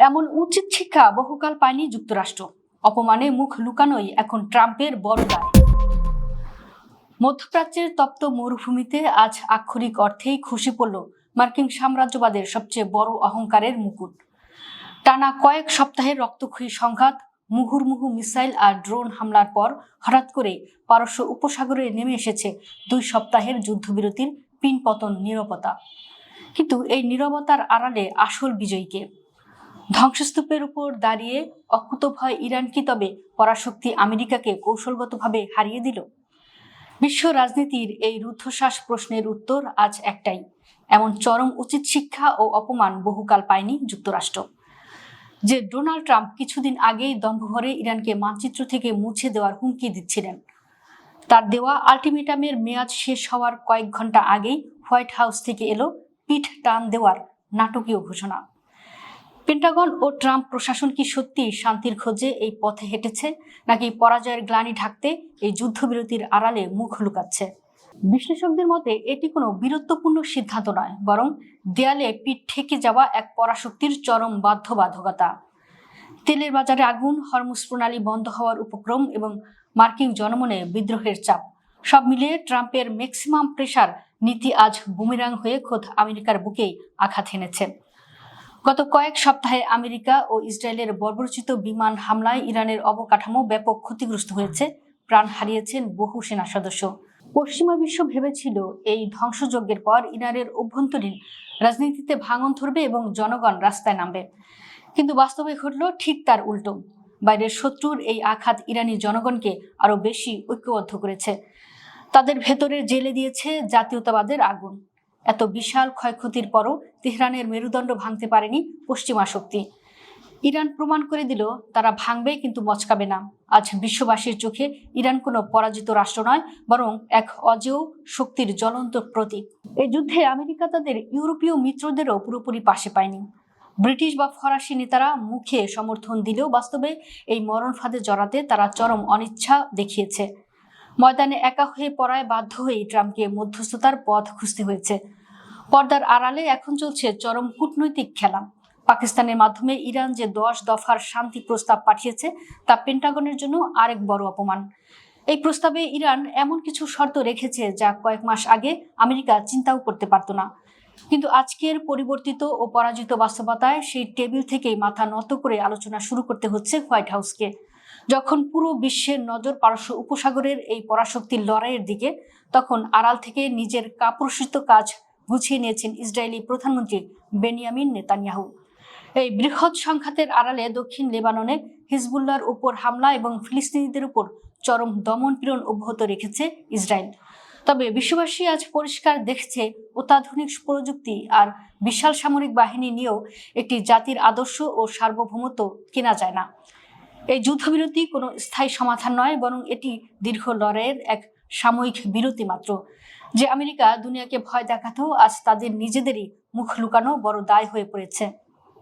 এমন উচিত শিক্ষা বহুকাল পায়নি যুক্তরাষ্ট্র। অপমানে মুখ লুকানোই এখন ট্রাম্পের বড় দায়। মধ্যপ্রাচ্যের তপ্ত মরুভূমিতে আজ আক্ষরিক অর্থেই খসে পড়ল মার্কিন সাম্রাজ্যবাদের সবচেয়ে বড় অহংকারের মুকুট। টানা কয়েক সপ্তাহের রক্তক্ষয়ী সংঘাত, মুহুর্মুহু মিসাইল আর ড্রোন হামলার পর হঠাৎ করে পারস্য উপসাগরে নেমে এসেছে 2 সপ্তাহের যুদ্ধবিরতির পিনপতন নীরবতা। কিন্তু এই নীরবতার আড়ালে আসল বিজয়ীকে? ধ্বংসস্তূপের উপর দাঁড়িয়ে অকুতোভয় ইরান কি তবে পরাশক্তি আমেরিকাকে কৌশলগতভাবে হারিয়ে দিল? বিশ্ব রাজনীতির এই রুদ্ধশ্বাস প্রশ্নের উত্তর আজ একটাই: এমন চরম উচিত শিক্ষা ও অপমান বহুকাল পায়নি যুক্তরাষ্ট্র। যে ডোনাল্ড ট্রাম্প কিছুদিন আগেই দম্ভভরে ইরানকে মানচিত্র থেকে মুছে দেওয়ার হুমকি দিচ্ছিলেন, তার দেওয়া আলটিমেটামের মেয়াদ শেষ হওয়ার কয়েক ঘন্টা আগেই হোয়াইট হাউস থেকে এলো পিঠ টান দেওয়ার নাটকীয় ঘোষণা। পেন্টাগন ও ট্রাম্প প্রশাসন কি সত্যি শান্তির খোঁজে এই পথে হেঁটেছে, নাকি পরাজয়ের গ্লানি ঢাকতে এই যুদ্ধবিরতির আড়ালে মুখ লুকাচ্ছে? বিশ্লেষকদের মতে এটি কোনো বীরত্বপূর্ণ সিদ্ধান্ত নয়, বরং দেয়ালে পিঠ ঠেকে যাওয়া এক পরাশক্তির চরম বাধ্যবাধকতা। তেলের বাজারে আগুন, হরমুজ প্রণালী বন্ধ হওয়ার উপক্রম এবং মার্কিন জনমনে বিদ্রোহের চাপ, সব মিলিয়ে ট্রাম্পের ম্যাক্সিমাম প্রেসার নীতি আজ বুমেরাং হয়ে খোদ আমেরিকার বুকেই আঘাত হেনেছে। গত কয়েক সপ্তাহে আমেরিকা ও ইসরায়েলের বর্বরচিত বিমান হামলায় ইরানের অবকাঠামো ব্যাপক ক্ষতিগ্রস্ত হয়েছে, প্রাণ হারিয়েছেন বহু সেনা সদস্য। পশ্চিমা বিশ্ব ভেবেছিল এই ধ্বংসযজ্ঞের পর ইরানের অভ্যন্তরীণ রাজনীতিতে ভাঙন ধরবে এবং জনগণ রাস্তায় নামবে। কিন্তু বাস্তবে ঘটল ঠিক তার উল্টো। বাইরের শত্রুর এই আঘাত ইরানি জনগণকে আরো বেশি ঐক্যবদ্ধ করেছে, তাদের ভেতরে জ্বেলে দিয়েছে জাতীয়তাবাদের আগুন। এত বিশাল ক্ষয়ক্ষতির পরও তেহরানের মেরুদণ্ড ভাঙতে পারেনি পশ্চিমা শক্তি। ইরান প্রমাণ করে দিল তারা ভাঙবে কিন্তু মচকাবে না। আজ বিশ্ববাসীর চোখে ইরান কোনো পরাজিত রাষ্ট্র নয়, বরং এক অজেয় শক্তির জ্বলন্ত প্রতীক। এই যুদ্ধে আমেরিকা তাদের ইউরোপীয় মিত্রদেরও পুরোপুরি পাশে পায়নি। ব্রিটিশ বা ফরাসি নেতারা মুখে সমর্থন দিলেও বাস্তবে এই মরণ ফাঁদে জড়াতে তারা চরম অনিচ্ছা দেখিয়েছে। ময়দানে একা হয়ে পড়ায় বাধ্য হয়ে ট্রাম্পকে মধ্যস্থতার পথ খুঁজতে হয়েছে। পর্দার আড়ালে এখন চলছে চরম কূটনৈতিক খেলা। পাকিস্তানের মাধ্যমে ইরান যে 10 দফার শান্তি প্রস্তাব পাঠিয়েছে তা পেন্টাগনের জন্য আরেক বড় অপমান। এই প্রস্তাবে ইরান এমন কিছু শর্ত রেখেছে যা কয়েক মাস আগে আমেরিকা চিন্তাও করতে পারত না। কিন্তু আজকের পরিবর্তিত ও পরাজিত বাস্তবতায় সেই টেবিল থেকেই মাথা নত করে আলোচনা শুরু করতে হচ্ছে হোয়াইট হাউসকে। যখন পুরো বিশ্বের নজর পারস্য উপসাগরের এই পরাশক্তির লড়াইয়ের দিকে, তখন আড়াল থেকে নিজের কাপুরুষিত কাজ গুছিয়ে নিয়েছেন ইসরায়েলি প্রধানমন্ত্রী বেনিয়ামিন নেতানিয়াহু। এই বৃহৎ সংঘাতের আড়ালে দক্ষিণ লেবাননে হিজবুল্লাহর উপর হামলা এবং ফিলিস্তিনিদের উপর চরম দমনপীড়ন অব্যাহত রেখেছে ইসরায়েল। তবে বিশ্ববাসী আজ পরিষ্কার দেখছে, অত্যাধুনিক প্রযুক্তি আর বিশাল সামরিক বাহিনী নিয়েও একটি জাতির আদর্শ ও সার্বভৌমত্ব কেনা যায় না। এই যুদ্ধবিরতি কোনো স্থায়ী সমাধান নয়, বরং এটি দীর্ঘ লড়াইয়ের এক সাময়িক বিরতি মাত্র। যে আমেরিকা দুনিয়াকে ভয় দেখাতেও আজ তাদের নিজেদেরই মুখ লুকানো বড় দায় হয়ে পড়েছে।